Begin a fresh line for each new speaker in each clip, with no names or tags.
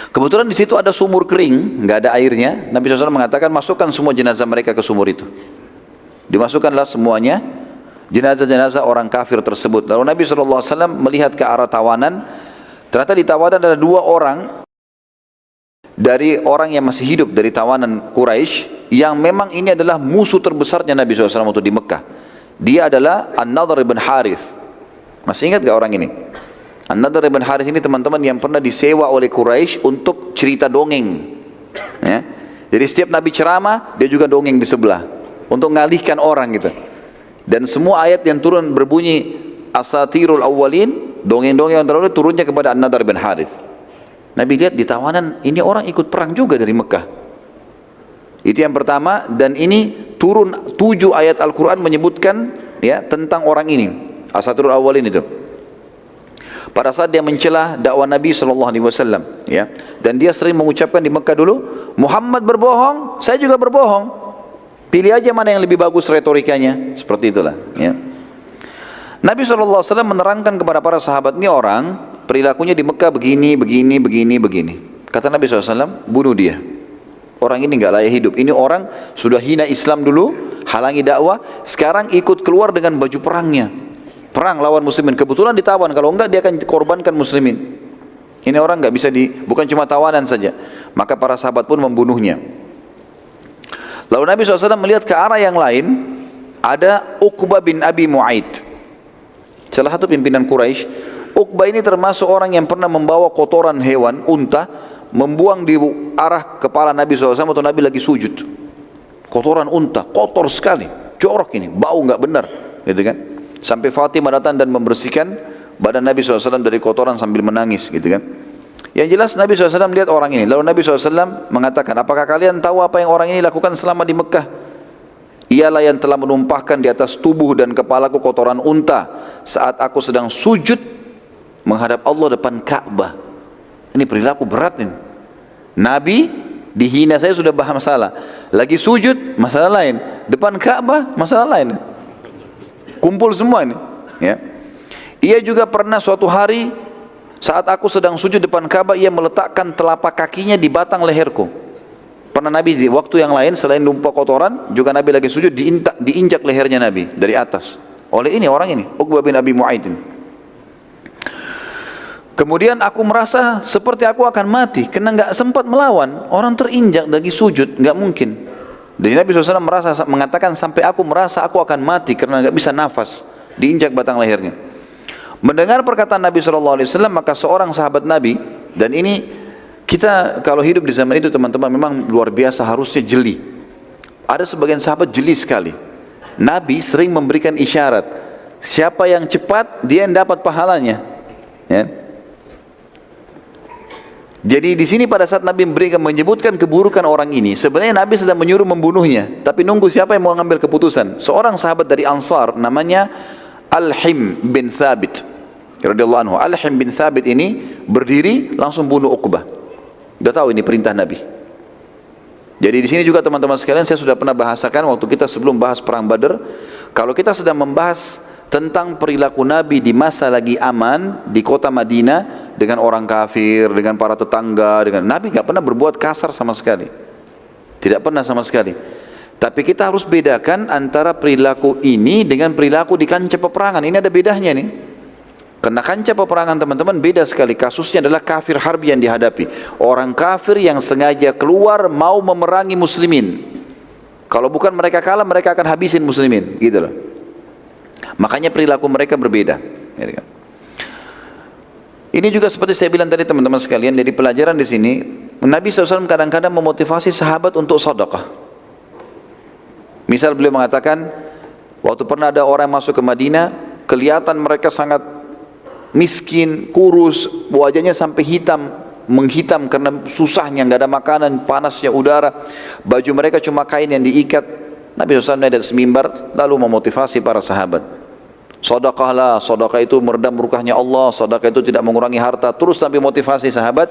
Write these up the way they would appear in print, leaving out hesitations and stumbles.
Kebetulan di situ ada sumur kering, nggak ada airnya. Nabi SAW mengatakan, masukkan semua jenazah mereka ke sumur itu. Dimasukkanlah semuanya jenazah-jenazah orang kafir tersebut. Lalu Nabi SAW melihat ke arah tawanan. Ternyata di tawanan ada 2 orang dari orang yang masih hidup dari tawanan Quraisy, yang memang ini adalah musuh terbesarnya Nabi SAW waktu di Mekah. Dia adalah An-Nadhr ibn Harith. Masih ingat gak orang ini? An-Nadhr ibn Harith ini teman-teman yang pernah disewa oleh Quraisy untuk cerita dongeng, ya. Jadi setiap Nabi ceramah, dia juga dongeng di sebelah untuk mengalihkan orang gitu. Dan semua ayat yang turun berbunyi asatirul awwalin, dongeng-dongeng yang terdahulu turunnya kepada An-Nadhr ibn Harith. Nabi lihat di tawanan, ini orang ikut perang juga dari Mekah. Itu yang pertama. Dan ini turun 7 ayat Al-Quran menyebutkan, ya, tentang orang ini, asatirul awwalin itu. Pada saat dia mencela dakwah Nabi SAW, ya, dan dia sering mengucapkan di Mekah dulu, Muhammad berbohong, saya juga berbohong. Pilih aja mana yang lebih bagus retorikanya. Seperti itulah, ya. Nabi SAW menerangkan kepada para sahabat, ini orang perilakunya di Mekah begini. Kata Nabi SAW, bunuh dia. Orang ini nggak layak hidup. Ini orang sudah hina Islam dulu, halangi dakwah, sekarang ikut keluar dengan baju perangnya. Perang lawan muslimin. Kebetulan ditawan, kalau enggak dia akan korbankan muslimin. Ini orang nggak bisa bukan cuma tawanan saja. Maka para sahabat pun membunuhnya. Lalu Nabi SAW melihat ke arah yang lain, ada Uqbah bin Abi Mu'aid, salah satu pimpinan Quraisy. Uqbah ini termasuk orang yang pernah membawa kotoran hewan, unta, membuang di arah kepala Nabi SAW atau Nabi lagi sujud. Kotoran unta, kotor sekali, jorok ini, bau nggak benar, gitu kan? Sampai Fatimah datang dan membersihkan badan Nabi SAW dari kotoran sambil menangis, gitu kan? Yang jelas Nabi SAW lihat orang ini. Lalu Nabi SAW mengatakan, apakah kalian tahu apa yang orang ini lakukan selama di Mekah? Ialah yang telah menumpahkan di atas tubuh dan kepalaku kotoran unta saat aku sedang sujud menghadap Allah depan Ka'bah. Ini perilaku berat ini. Nabi dihina, saya sudah paham masalah. Lagi sujud, masalah lain. Depan Ka'bah, masalah lain. Kumpul semua ini, ya. Ia juga pernah suatu hari saat aku sedang sujud depan Ka'bah, ia meletakkan telapak kakinya di batang leherku. Pernah Nabi di waktu yang lain selain numpah kotoran, juga Nabi lagi sujud diinjak lehernya Nabi dari atas. Oleh ini orang ini, Uqbah bin Abi Mu'aid. Kemudian aku merasa seperti aku akan mati karena nggak sempat melawan. Orang terinjak lagi sujud, nggak mungkin. Jadi Nabi SAW mengatakan sampai aku merasa aku akan mati karena nggak bisa nafas, diinjak batang lehernya. Mendengar perkataan Nabi SAW, maka seorang sahabat Nabi, dan ini kita kalau hidup di zaman itu teman-teman memang luar biasa, harusnya jeli. Ada sebagian sahabat jeli sekali. Nabi sering memberikan isyarat, siapa yang cepat dia yang dapat pahalanya, ya. Jadi di sini pada saat Nabi menyebutkan keburukan orang ini, sebenarnya Nabi sedang menyuruh membunuhnya, tapi nunggu siapa yang mau mengambil keputusan. Seorang sahabat dari Ansar namanya Al-Him bin Thabit radhiyallahu anhu. Al-Him bin Thabit ini berdiri langsung bunuh Uqbah. Sudah tahu ini perintah Nabi. Jadi di sini juga teman-teman sekalian, saya sudah pernah bahasakan waktu kita sebelum bahas perang Badar, kalau kita sedang membahas tentang perilaku Nabi di masa lagi aman di kota Madinah dengan orang kafir, dengan para tetangga, dengan Nabi nggak pernah berbuat kasar sama sekali, tidak pernah sama sekali. Tapi kita harus bedakan antara perilaku ini dengan perilaku di kancah peperangan. Ini ada bedanya nih. Karena kancah peperangan teman-teman beda sekali. Kasusnya adalah kafir harbi yang dihadapi, orang kafir yang sengaja keluar mau memerangi muslimin. Kalau bukan mereka kalah, mereka akan habisin muslimin, gitu loh. Makanya perilaku mereka berbeda. Ini juga seperti saya bilang tadi teman-teman sekalian, dari pelajaran di sini, Nabi SAW kadang-kadang memotivasi sahabat untuk sedekah. Misal beliau mengatakan, waktu pernah ada orang masuk ke Madinah, kelihatan mereka sangat miskin, kurus, wajahnya sampai menghitam karena susahnya, nggak ada makanan, panasnya udara, baju mereka cuma kain yang diikat. Nabi SAW naik dari mimbar lalu memotivasi para sahabat, sedekahlah, sedekah itu meredam murkahnya Allah, sedekah itu tidak mengurangi harta. Terus Nabi motivasi sahabat.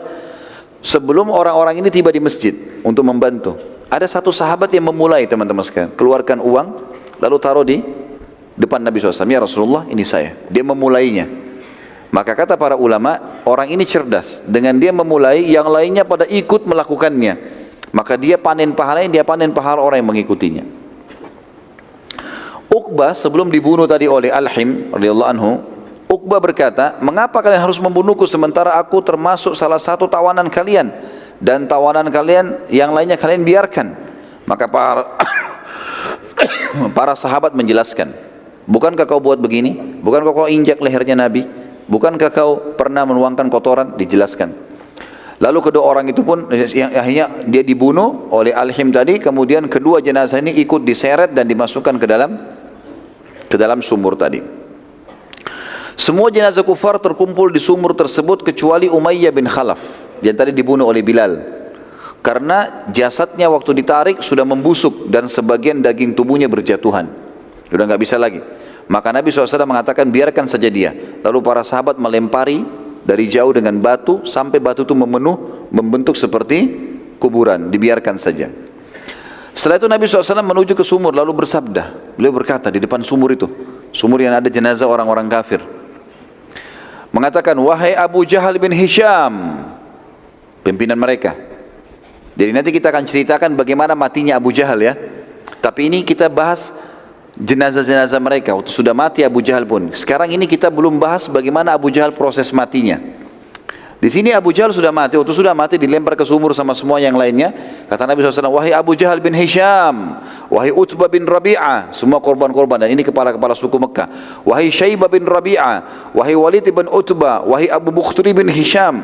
Sebelum orang-orang ini tiba di masjid untuk membantu, ada satu sahabat yang memulai, teman-teman sekalian, keluarkan uang lalu taruh di depan Nabi SAW. Ya Rasulullah, ini saya. Dia memulainya. Maka kata para ulama, orang ini cerdas. Dengan dia memulai, yang lainnya pada ikut melakukannya. Maka dia panen pahalanya, dia panen pahala orang yang mengikutinya. Uqbah sebelum dibunuh tadi oleh Alhim radhiyallahu anhu, Uqbah berkata, mengapa kalian harus membunuhku sementara aku termasuk salah satu tawanan kalian, dan tawanan kalian yang lainnya kalian biarkan? Maka para sahabat menjelaskan, bukankah kau buat begini? Bukankah kau injak lehernya Nabi? Bukankah kau pernah menuangkan kotoran? Dijelaskan. Lalu kedua orang itu pun yang akhirnya dia dibunuh oleh Alhim tadi. Kemudian kedua jenazah ini ikut diseret dan dimasukkan ke dalam sumur tadi. Semua jenazah kufar terkumpul di sumur tersebut kecuali Umayyah bin Khalaf yang tadi dibunuh oleh Bilal. Karena jasadnya waktu ditarik sudah membusuk dan sebagian daging tubuhnya berjatuhan. Sudah nggak bisa lagi. Maka Nabi SAW mengatakan biarkan saja dia. Lalu para sahabat melempari dari jauh dengan batu sampai batu itu membentuk seperti kuburan. Dibiarkan saja. Setelah itu Nabi SAW menuju ke sumur lalu bersabda. Beliau berkata di depan sumur itu, sumur yang ada jenazah orang-orang kafir, mengatakan, wahai Abu Jahal bin Hisham, pimpinan mereka. Jadi nanti kita akan ceritakan bagaimana matinya Abu Jahal ya. Tapi ini kita bahas jenazah-jenazah mereka waktu sudah mati Abu Jahal pun. Sekarang ini kita belum bahas bagaimana Abu Jahal proses matinya. Di sini Abu Jahal sudah mati, waktu sudah mati dilempar ke sumur sama semua yang lainnya. Kata Nabi SAW, wahai Abu Jahal bin Hisham, wahai Utbah bin Rabi'ah, semua korban-korban, dan ini kepala-kepala suku Mekah. Wahai Syaibah bin Rabi'ah, wahai Walid bin Utbah, wahai Abu Bukhtri bin Hisham,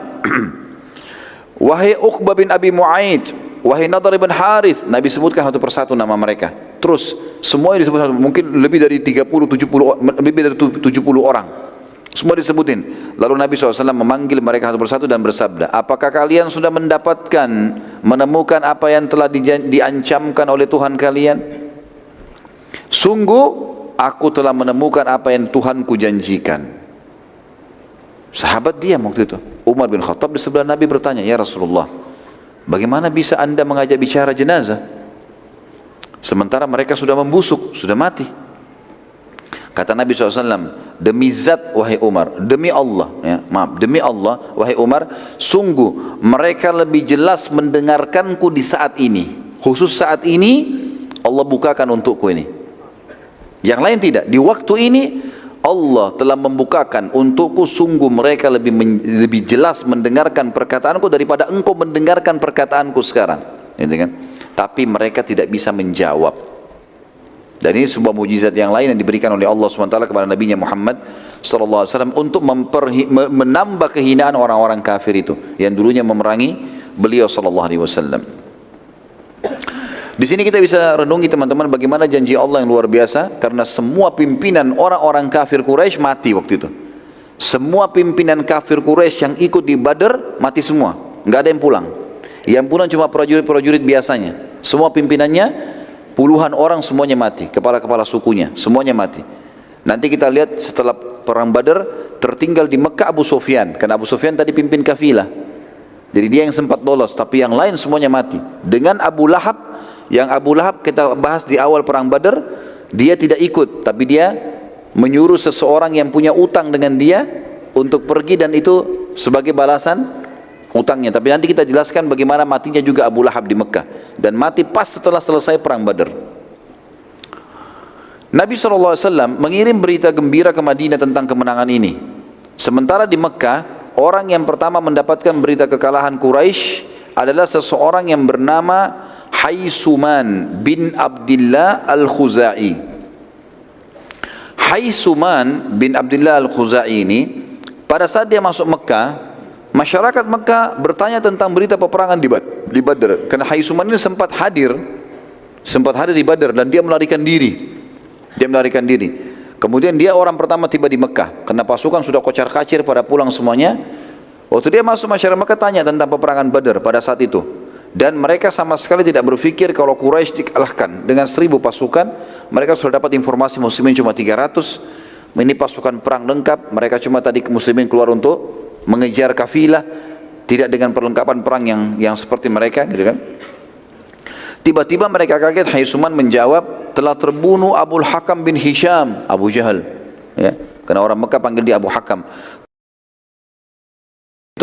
wahai Uqbah bin Abi Mu'aid, wahai Nadar bin Harith. Nabi sebutkan satu persatu nama mereka. Terus semua disebut satu, mungkin lebih dari 70 orang. Semua disebutin. Lalu Nabi SAW memanggil mereka satu persatu dan bersabda, apakah kalian sudah mendapatkan, menemukan apa yang telah diancamkan oleh Tuhan kalian? Sungguh aku telah menemukan apa yang Tuhanku janjikan. Sahabat diam waktu itu. Umar bin Khattab di sebelah Nabi bertanya, ya Rasulullah, bagaimana bisa anda mengajak bicara jenazah sementara mereka sudah membusuk, sudah mati? Kata Nabi SAW, demi zat wahai Umar, demi Allah, ya, maaf, demi Allah wahai Umar, sungguh mereka lebih jelas mendengarkanku di saat ini. Khusus saat ini Allah bukakan untukku ini. Yang lain tidak. Di waktu ini Allah telah membukakan untukku, sungguh mereka lebih jelas mendengarkan perkataanku daripada engkau mendengarkan perkataanku sekarang. Gitu kan? Tapi mereka tidak bisa menjawab. Dan ini sebuah mujizat yang lain yang diberikan oleh Allah SWT kepada Nabi Muhammad SAW untuk menambah kehinaan orang-orang kafir itu yang dulunya memerangi beliau SAW. Di sini kita bisa renungi teman-teman bagaimana janji Allah yang luar biasa, karena semua pimpinan orang-orang kafir Quraisy mati waktu itu. Semua pimpinan kafir Quraisy yang ikut di Badar mati semua, nggak ada yang pulang. Yang pulang cuma prajurit-prajurit biasanya. Semua pimpinannya puluhan orang semuanya mati, kepala-kepala sukunya semuanya mati. Nanti kita lihat setelah perang Badar tertinggal di Mekah Abu Sufyan, karena Abu Sufyan tadi pimpin kafilah. Jadi dia yang sempat lolos, tapi yang lain semuanya mati. Dengan Abu Lahab, yang Abu Lahab kita bahas di awal perang Badar, dia tidak ikut, tapi dia menyuruh seseorang yang punya utang dengan dia untuk pergi, dan itu sebagai balasan utangnya. Tapi nanti kita jelaskan bagaimana matinya juga Abu Lahab di Mekah, dan mati pas setelah selesai perang Badar. Nabi SAW mengirim berita gembira ke Madinah tentang kemenangan ini. Sementara di Mekah, orang yang pertama mendapatkan berita kekalahan Quraisy adalah seseorang yang bernama Haisuman bin Abdullah Al-Khuzai. Haisuman bin Abdullah Al-Khuzai ini pada saat dia masuk Mekah, masyarakat Mekah bertanya tentang berita peperangan di Badar. Karena Haisuman ini sempat hadir di Badar, dan dia melarikan diri. Kemudian dia orang pertama tiba di Mekah, karena pasukan sudah kocar-kacir pada pulang semuanya. Waktu dia masuk, masyarakat Mekah tanya tentang peperangan Badar pada saat itu. Dan mereka sama sekali tidak berpikir kalau Quraisy dikalahkan dengan 1000 pasukan. Mereka sudah dapat informasi muslimin cuma 300. Ini pasukan perang lengkap. Mereka cuma tadi muslimin keluar untuk mengejar kafilah, tidak dengan perlengkapan perang yang seperti mereka, gitu kan. Tiba-tiba mereka kaget. Haisuman menjawab, telah terbunuh Abul Hakam bin Hisham, Abu Jahal, ya, karena orang Mekah panggil dia Abu Hakam.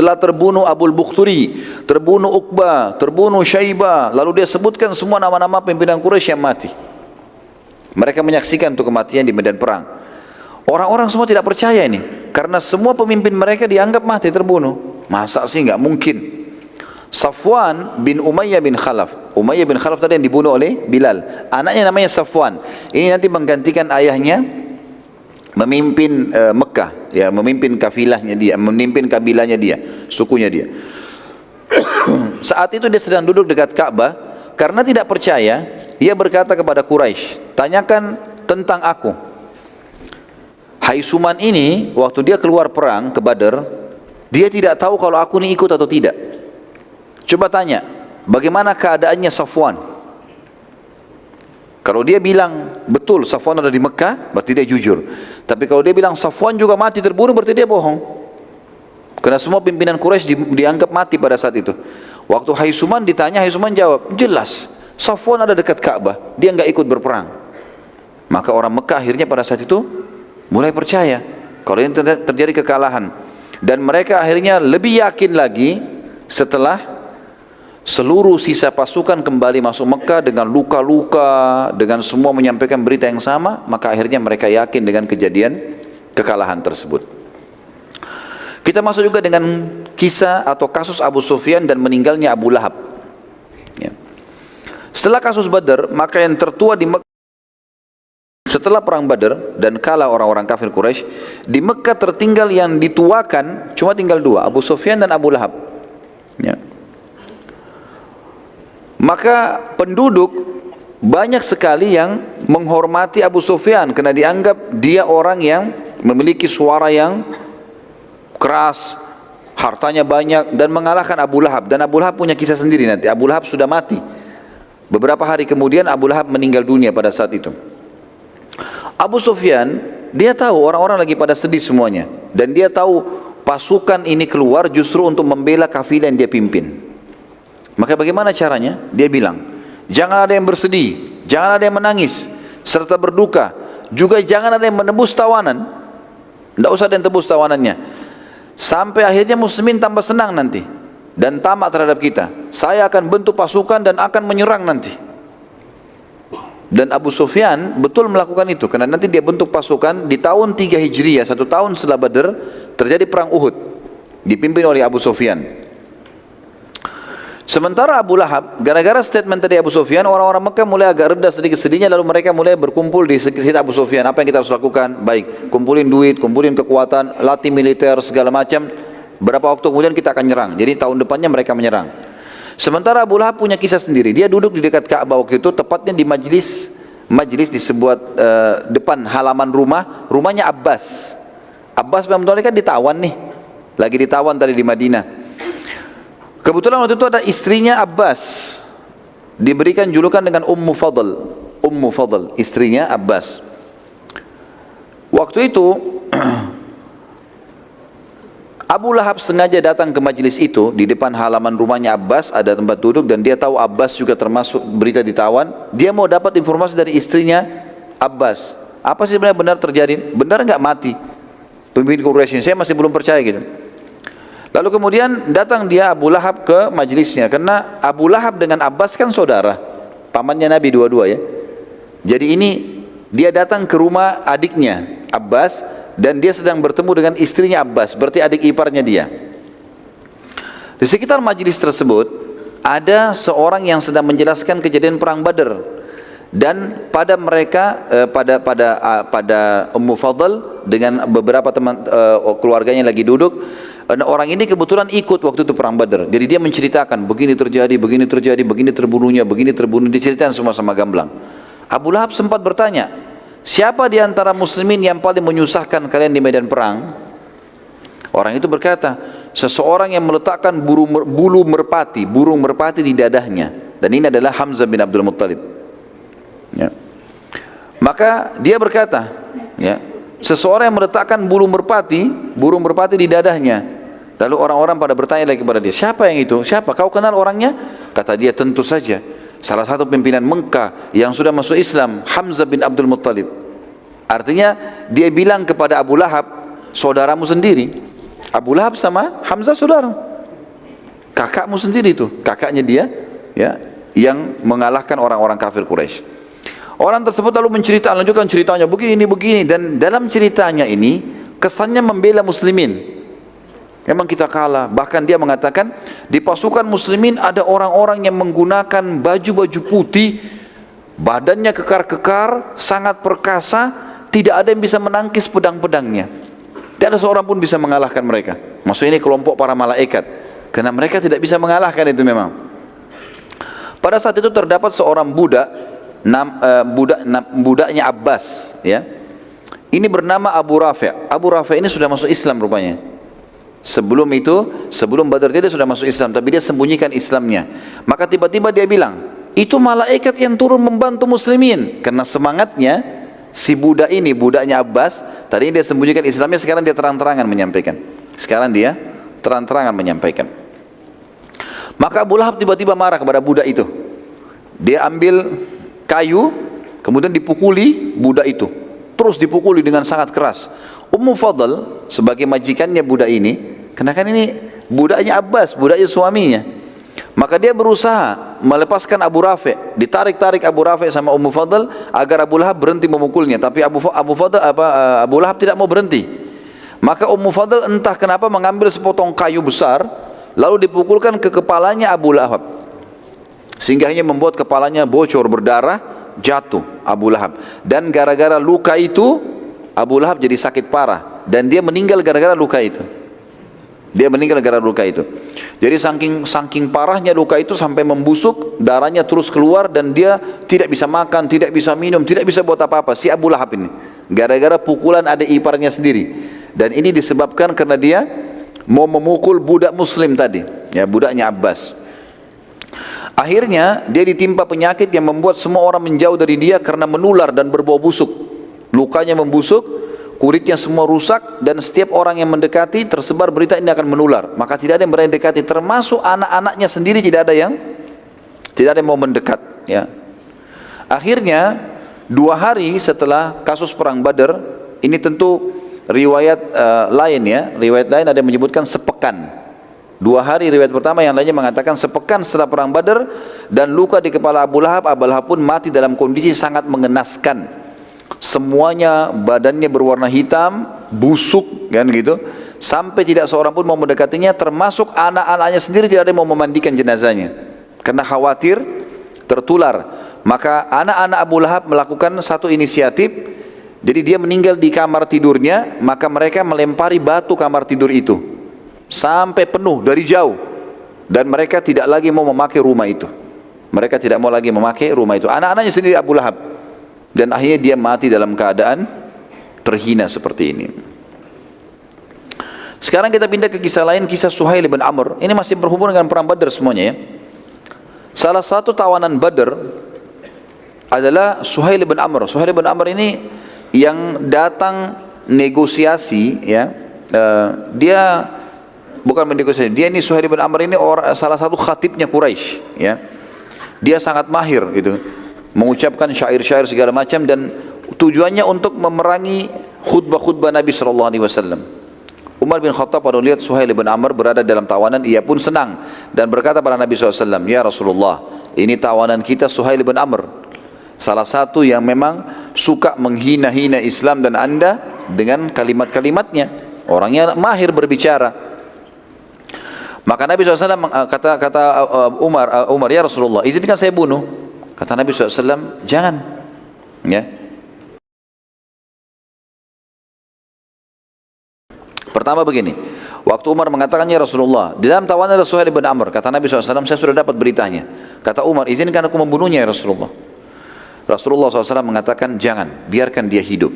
telah terbunuh Abul Bukhturi, terbunuh Uqbah, terbunuh Syaibah. Lalu dia sebutkan semua nama-nama pimpinan Quraisy yang mati. Mereka menyaksikan untuk kematian di medan perang. Orang-orang semua tidak percaya ini, karena semua pemimpin mereka dianggap mati, terbunuh. Masa sih, nggak mungkin. Safwan bin Umayyah bin Khalaf. Umayyah bin Khalaf tadi yang dibunuh oleh Bilal. Anaknya namanya Safwan. Ini nanti menggantikan ayahnya memimpin Mekah, ya, memimpin kafilahnya dia, memimpin kabilahnya dia, sukunya dia. Saat itu dia sedang duduk dekat Ka'bah. Karena tidak percaya, ia berkata kepada Quraisy, tanyakan tentang aku. Haisuman ini waktu dia keluar perang ke Badar, dia tidak tahu kalau aku ini ikut atau tidak. Coba tanya, bagaimana keadaannya Safwan? Kalau dia bilang betul Safwan ada di Mekah, berarti dia jujur. Tapi kalau dia bilang Safwan juga mati terbunuh, berarti dia bohong. Karena semua pimpinan Quraisy dianggap mati pada saat itu. Waktu Haisuman ditanya, Haisuman jawab, jelas Safwan ada dekat Ka'bah, dia nggak ikut berperang. Maka orang Mekah akhirnya pada saat itu mulai percaya kalau ini terjadi kekalahan. Dan mereka akhirnya lebih yakin lagi setelah seluruh sisa pasukan kembali masuk Mekah dengan luka-luka, dengan semua menyampaikan berita yang sama. Maka akhirnya mereka yakin dengan kejadian kekalahan tersebut. Kita masuk juga dengan kisah atau kasus Abu Sufyan dan meninggalnya Abu Lahab, ya. Setelah kasus Badar, maka yang tertua di Mekah setelah perang Badar dan kalah orang-orang kafir Quraisy, di Mekah tertinggal yang dituakan cuma tinggal dua, Abu Sufyan dan Abu Lahab, ya. Maka penduduk banyak sekali yang menghormati Abu Sufyan karena dianggap dia orang yang memiliki suara yang keras, hartanya banyak, dan mengalahkan Abu Lahab. Dan Abu Lahab punya kisah sendiri nanti. Abu Lahab sudah mati. Beberapa hari kemudian Abu Lahab meninggal dunia pada saat itu. Abu Sufyan, dia tahu orang-orang lagi pada sedih semuanya. Dan dia tahu pasukan ini keluar justru untuk membela kafilah yang dia pimpin. Maka bagaimana caranya? Dia bilang, jangan ada yang bersedih, jangan ada yang menangis, serta berduka. Juga jangan ada yang menebus tawanan. Tidak usah ada yang tebus tawanannya. Sampai akhirnya muslimin tambah senang nanti dan tamak terhadap kita. Saya akan bentuk pasukan dan akan menyerang nanti. Dan Abu Sufyan betul melakukan itu, karena nanti dia bentuk pasukan di tahun 3 Hijriah, 1 tahun setelah Badar, terjadi perang Uhud, dipimpin oleh Abu Sufyan. Sementara Abu Lahab, gara-gara statement tadi Abu Sufyan, orang-orang Mekah mulai agak reda sedikit sedihnya, lalu mereka mulai berkumpul di sekitar Abu Sufyan. Apa yang kita harus lakukan? Baik, kumpulin duit, kumpulin kekuatan, latih militer, segala macam. Berapa waktu kemudian kita akan nyerang. Jadi tahun depannya mereka menyerang. Sementara Abu Lahab punya kisah sendiri. Dia duduk di dekat Ka'bah waktu itu, tepatnya di majlis di sebuah depan halaman rumahnya Abbas. Abbas bin Abdul Muthalib kan ditawan nih, lagi ditawan tadi di Madinah. Kebetulan waktu itu ada istrinya Abbas, diberikan julukan dengan Ummu Fadl, istrinya Abbas. Waktu itu Abu Lahab sengaja datang ke majelis itu. Di depan halaman rumahnya Abbas ada tempat duduk, dan dia tahu Abbas juga termasuk berita ditawan. Dia mau dapat informasi dari istrinya Abbas, apa sih sebenarnya benar terjadi, benar nggak mati pemimpin Quraisy? Saya masih belum percaya gitu. Lalu kemudian datang dia Abu Lahab ke majelisnya, karena Abu Lahab dengan Abbas kan saudara, pamannya Nabi dua-dua ya. Jadi ini dia datang ke rumah adiknya Abbas, dan dia sedang bertemu dengan istrinya Abbas, berarti adik iparnya dia. Di sekitar majelis tersebut ada seorang yang sedang menjelaskan kejadian perang Badar, dan pada mereka pada Ummu Fadl dengan beberapa teman keluarganya lagi duduk. Dan orang ini kebetulan ikut waktu itu perang Badar. Jadi dia menceritakan begini terjadi, begini terjadi, begini terbunuhnya, begini terbunuh, diceritakan semua sama gamblang. Abu Lahab sempat bertanya, siapa di antara muslimin yang paling menyusahkan kalian di medan perang? Orang itu berkata, seseorang yang meletakkan burung merpati di dadahnya. Dan ini adalah Hamzah bin Abdul Muttalib, ya. Maka dia berkata, ya, seseorang yang meletakkan burung merpati di dadahnya. Lalu orang-orang pada bertanya lagi kepada dia, siapa yang itu? Siapa? Kau kenal orangnya? Kata dia, tentu saja salah satu pimpinan Mekah yang sudah masuk Islam, Hamzah bin Abdul Muttalib. Artinya dia bilang kepada Abu Lahab, saudaramu sendiri. Abu Lahab sama Hamzah saudara. Kakakmu sendiri itu, kakaknya dia, ya, yang mengalahkan orang-orang kafir Quraisy. Orang tersebut lalu lanjutkan ceritanya begini, dan dalam ceritanya ini kesannya membela muslimin. Memang kita kalah. Bahkan dia mengatakan di pasukan muslimin ada orang-orang yang menggunakan baju-baju putih, badannya kekar-kekar, sangat perkasa, tidak ada yang bisa menangkis pedang-pedangnya. Tidak ada seorang pun bisa mengalahkan mereka. Maksudnya ini kelompok para malaikat, karena mereka tidak bisa mengalahkan itu memang. Pada saat itu terdapat seorang budak, budaknya Abbas, ya. Ini bernama Abu Rafi'. Abu Rafi' ini sudah masuk Islam rupanya. Sebelum itu, sebelum Badar dia sudah masuk Islam, tapi dia sembunyikan Islamnya. Maka tiba-tiba dia bilang, itu malaikat yang turun membantu muslimin. Karena semangatnya si budak ini, budaknya Abbas, tadi dia sembunyikan Islamnya, sekarang dia terang-terangan menyampaikan. Sekarang dia terang-terangan menyampaikan. Maka Abu Lahab tiba-tiba marah kepada budak itu. Dia ambil kayu, kemudian dipukuli budak itu. Terus dipukuli dengan sangat keras. Ummu Fadl sebagai majikannya budak ini, karena kan ini budaknya Abbas, budaknya suaminya. Maka dia berusaha melepaskan Abu Rafi', ditarik-tarik Abu Rafi' sama Ummu Fadl agar Abu Lahab berhenti memukulnya, tapi Abu Lahab tidak mau berhenti. Maka Ummu Fadl entah kenapa mengambil sepotong kayu besar, lalu dipukulkan ke kepalanya Abu Lahab, sehingga hanya membuat kepalanya bocor berdarah, jatuh Abu Lahab. Dan gara-gara luka itu Abu Lahab jadi sakit parah, dan dia meninggal gara-gara luka itu. Dia meninggal gara-gara luka itu. Jadi saking parahnya luka itu sampai membusuk, darahnya terus keluar, dan dia tidak bisa makan, tidak bisa minum, tidak bisa buat apa-apa. Si Abu Lahab ini gara-gara pukulan adik iparnya sendiri. Dan ini disebabkan karena dia mau memukul budak muslim tadi, ya, budaknya Abbas. Akhirnya dia ditimpa penyakit yang membuat semua orang menjauh dari dia karena menular dan berbau busuk. Lukanya membusuk, kulitnya semua rusak, dan setiap orang yang mendekati tersebar berita ini akan menular. Maka tidak ada yang berani mendekati, termasuk anak-anaknya sendiri tidak ada yang mau mendekat, ya. Akhirnya 2 hari setelah kasus perang Badar, ini tentu riwayat lain, ya, riwayat lain ada yang menyebutkan sepekan. 2 hari riwayat pertama, yang lainnya mengatakan sepekan setelah perang Badar, dan luka di kepala Abu Lahab pun mati dalam kondisi sangat mengenaskan. Semuanya badannya berwarna hitam, busuk, kan gitu, sampai tidak seorang pun mau mendekatinya, termasuk anak-anaknya sendiri tidak ada yang mau memandikan jenazahnya karena khawatir tertular. Maka anak-anak Abu Lahab melakukan satu inisiatif. Jadi dia meninggal di kamar tidurnya, maka mereka melempari batu kamar tidur itu sampai penuh dari jauh, dan mereka tidak lagi mau memakai rumah itu. Mereka tidak mau lagi memakai rumah itu, anak-anaknya sendiri Abu Lahab. Dan akhirnya dia mati dalam keadaan terhina seperti ini. Sekarang kita pindah ke kisah lain, kisah Suhail bin Amr. Ini masih berhubungan dengan perang Badar semuanya, ya. Salah satu tawanan Badar adalah Suhail bin Amr. Suhail bin Amr ini yang datang negosiasi, ya. Dia bukan bernegosiasi. Dia ini Suhail bin Amr ini salah satu khatibnya Quraisy, ya. Dia sangat mahir gitu, mengucapkan syair-syair segala macam, dan tujuannya untuk memerangi khutbah-khutbah Nabi SAW. Umar bin Khattab pada lihat Suhail bin Amr berada dalam tawanan, ia pun senang dan berkata pada Nabi SAW, "Ya Rasulullah, ini tawanan kita Suhail bin Amr, salah satu yang memang suka menghina-hina Islam dan Anda dengan kalimat-kalimatnya. Orangnya mahir berbicara." Maka Nabi SAW kata Umar, "Ya Rasulullah, izinkan saya bunuh." Kata Nabi SAW, "Jangan." Ya. Pertama begini, waktu Umar mengatakan, "Ya Rasulullah, di dalam tawanan ada Suhail bin Amr." Kata Nabi SAW, "Saya sudah dapat beritanya." Kata Umar, "Izinkan aku membunuhnya, ya Rasulullah." Rasulullah SAW mengatakan, "Jangan, biarkan dia hidup."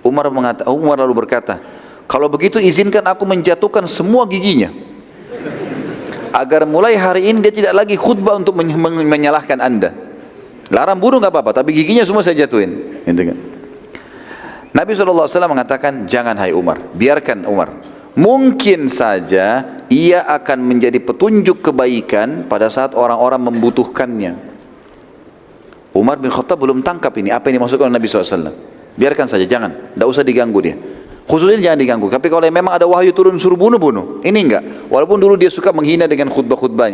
Umar lalu berkata, "Kalau begitu izinkan aku menjatuhkan semua giginya, agar mulai hari ini dia tidak lagi khutbah untuk menyalahkan Anda. Larang bunuh nggak apa-apa, tapi giginya semua saya jatuhin." Gitu kan. Nabi SAW mengatakan, "Jangan hai Umar, biarkan Umar. Mungkin saja ia akan menjadi petunjuk kebaikan pada saat orang-orang membutuhkannya." Umar bin Khattab belum tangkap ini, apa yang dimaksudkan oleh Nabi SAW. Biarkan saja, jangan, tidak usah diganggu dia. Khusus ini jangan diganggu. Tapi kalau memang ada wahyu turun suruh bunuh, bunuh. Ini enggak. Walaupun dulu dia suka menghina dengan khutbah-khutbahnya.